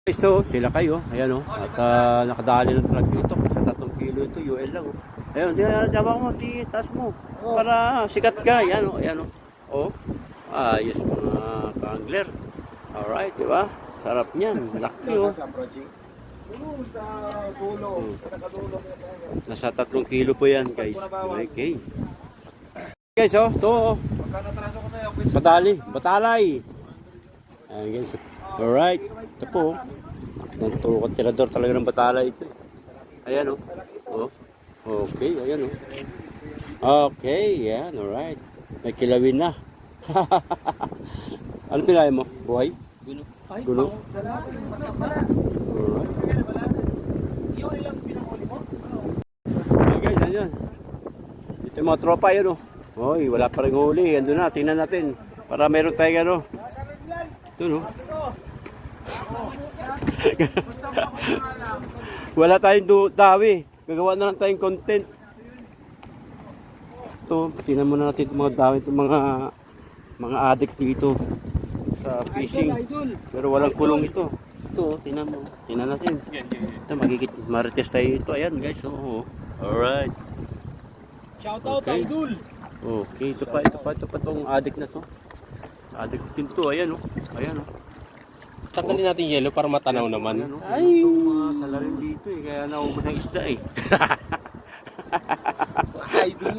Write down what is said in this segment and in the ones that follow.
Ito, sila kayo. Ayan o. At nakadali ng truck dito. Sa 3 kilo ito, UL lang. Ayun, sinasama mo, taas mo. Para sikat ka. Ayan o, ayan o. O, ayos mga ka-angler. Alright, di ba? Sarap niyan. Laki o. Nasa 3 kilo po yan, guys. Okay. Guys, oh, ito o. Batalay. Ayan guys. Alright. Ito po. Nagturukan tirador talaga ng batalay ito. Ayan o. Oh. Okay. Ayan o. Okay. Yan. Alright. May kilawin na. Ano pinay mo? Buhay? Gulo. Alright. Okay guys. Ayan. Ito yung mga tropa. Ayan o. Oy, wala pa rin huli. Ando na. Tingnan natin. Para meron tayong ano. Ito no. Wala tayong dawi. Gagawa na lang tayong content. Ito, tingnan muna natin itong mga dawi, itong mga addict dito sa fishing. Pero walang kulong ito. Ito, tingnan mo. Tingnan natin. Ito, marites tayo ito. Ayan guys. Oh. Alright. Shoutout, Idol. Okay, ito pa itong addict na to. Addict din to. Ayan o. Ayan o. Tanggalin natin yellow para matanaw naman. Ayan, ay! Itong salarin dito eh, kaya naubos ang isda eh. Idol.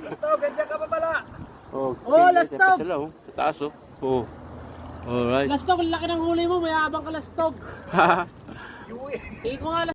Lastog, ganyan ka pa pala. Okay, Oh, lastog! sila oh. Sa taas oh. Oh. Alright. Lastog, laki ng huli mo, mayabang ka lastog. Iko nga